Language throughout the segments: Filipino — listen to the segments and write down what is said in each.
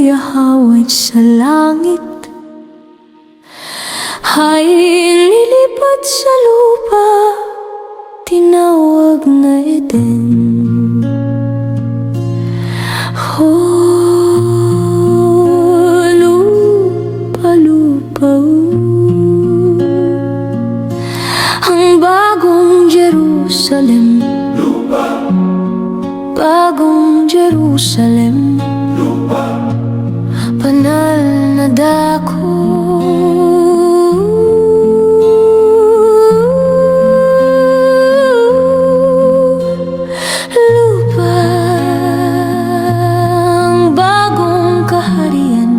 ihahawad sa langit ay lilipat sa lupa, tinawag na Eden. Lupa-lupa, ang bagong Jerusalem, bagong Jerusalem, banal na dako. Lupa, ang bagong kaharian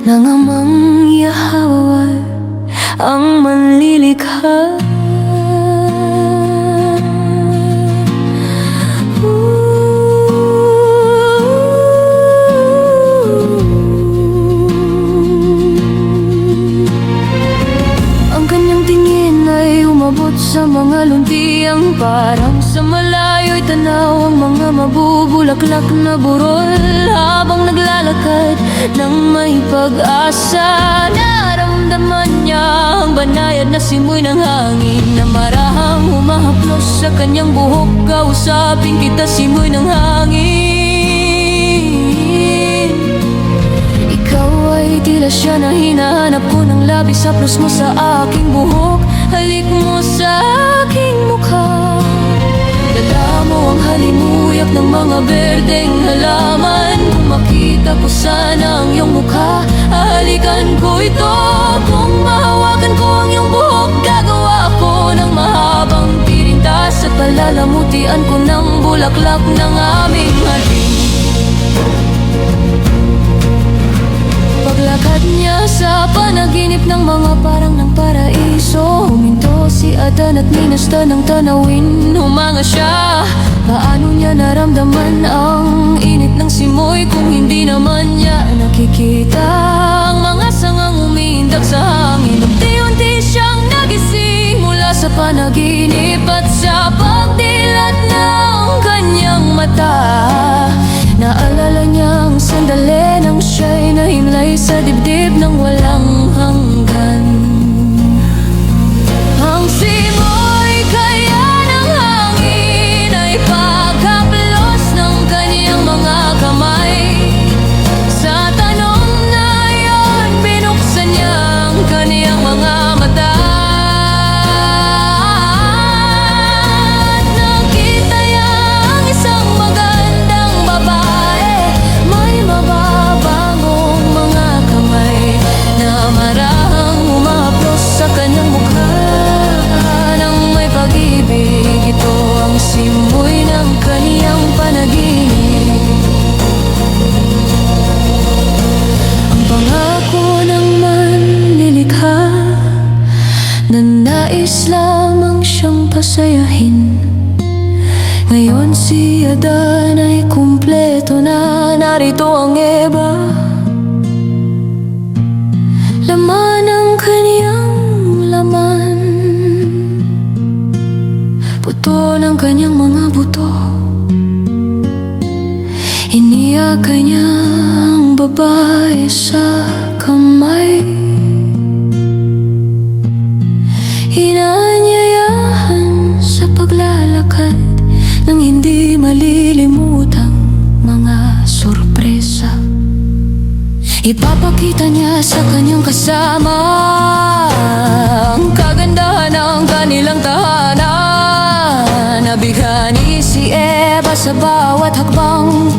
ng Amang Yahweh, ang manlilikha. Sa mga luntiang parang sa malayo'y tanaw ang mga mabubulaklak na burol. Habang naglalakad ng may pag-asa, naramdaman niya ang banayad na simoy ng hangin na marahang humahaplos sa kanyang buhok. Kausapin kita, simoy ng hangin. Ikaw ay tila siya na hinahanap ko, ng labis haplos mo sa aking buhok. Halik mo sa aking mukha, dadamo ang halimuyak ng mga berdeng halaman. Kung makita ko sana ang iyong mukha, halikan ko ito. Kung mahawakan ko ang iyong buhok, gagawa ako ng mahabang tirintas at palalamutian ko ng bulaklak ng aming hardin. Paglakad niya sa panaginip ng mga parang ng paraiso, huminto si Adan at minasta ng tanawin. Humanga siya, paano niya naramdaman ang init ng simoy kung hindi naman niya nakikita ang mga sangang umiindak sa hangin. Unti-unti siyang nagising mula sa panaginip at sa pagdilat ng kanyang mata, naalala niya ang sandali nang siya'y nahimlay sa dibdib ng walang hanggan. Ang simoy kaya ng hangin ay pagkaplos ng kaniyang mga kamay. Sa tanong na iyon, binuksan niya ang kaniyang mga mata. At nakita niya ang isang magandang babae, may mababangong mga kamay na marahang humahaplos sa kanyang mukha ng may pag-ibig. Ito ang simoy ng kaniyang panaginip, ang pangako ng manlilikha na nais lamang siyang pasayahin. Ngayon si Adan ay kumpleto na, narito ang Eva, laman ng kaniyang laman, buto ng kanyang mga buto. Iniyak niya ang babae sa kamay, inaanyayahan sa paglalakad ng hindi malilimutang mga sorpresa. Ipapakita niya sa kanyang kasama ang kagandahan ng kanilang tahanan. Nabighani si Eva sa bawat hakbang,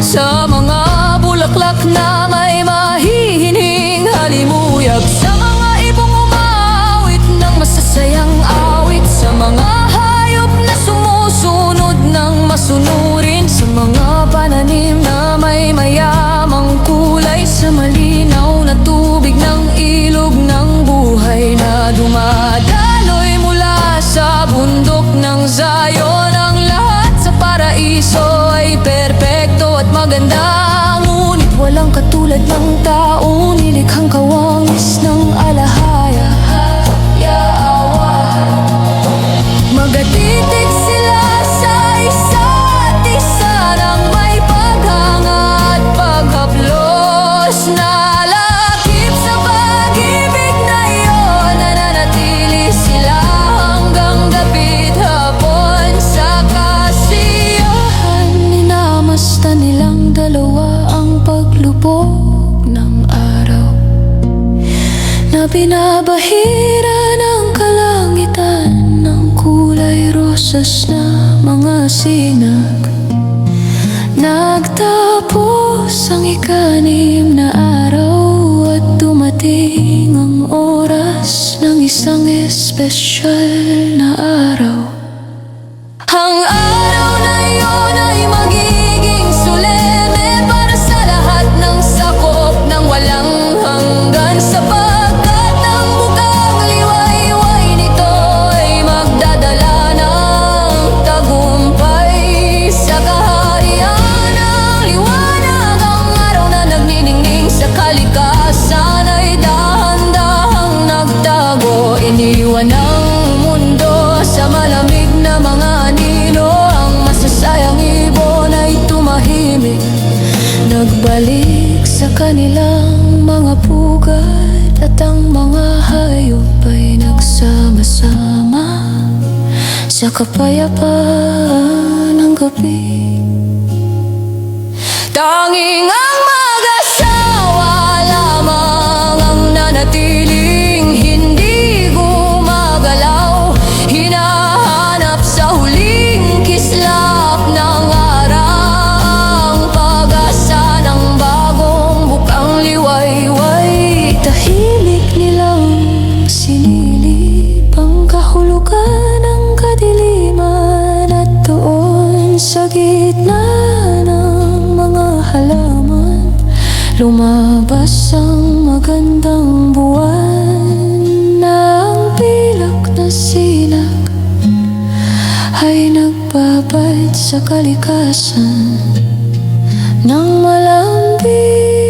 sa mga bulaklak na may mahihining halimuyag, sa mga ibong umawit ng masasayang awit, sa mga hayop na sumusunod ng masunurin, sa mga pananim na may mayamang kulay, sa malinaw na tubig ng ilog ng buhay na dumadaloy mula sa bundok ng Zion. Ang lahat sa paraiso ay perpekto at maganda, ngunit walang katulad ng tao, nilikhang kawangis ng alahaya. Magatitig sila sa isa't isa ng may paghanga at paghaplo. Nabahira ng kalangitan ng kulay rosas na mga sinag. Nagtapos ang ika-6 na araw at dumating ang oras ng isang espesyal na araw. Ang araw na iyon ay magiging solemne para sa lahat ng sakop ng walang hanggan, sapagkat ang bukang liwayway nito ay magdadala ng tagumpay sa kaharian ng liwanag. Ang araw na nagniningning sa kalikasan ay dahan-dahang nagtago. Iniwan ng mundo sa malamig na mga anino. Ang masasayang ibon ay tumahimik, nagbalik sa kanilang mga pugad. At ang mga hayop ay nagsama-sama sa kapayapaan ng gabi. Tanging ang mag-asawa lamang ang nanatiling hindi gumagalaw, hinahanap sa huling kislap ng araw ang pag-asa ng bagong bukang liwayway. Tahimik nilang sinilip ang kahulugan ng kadiliman, at doon sa gitna ng mga halaman lumabas ang magandang buwan, na ang pilak na sinag ay nagbabad sa kalikasan ng malambing.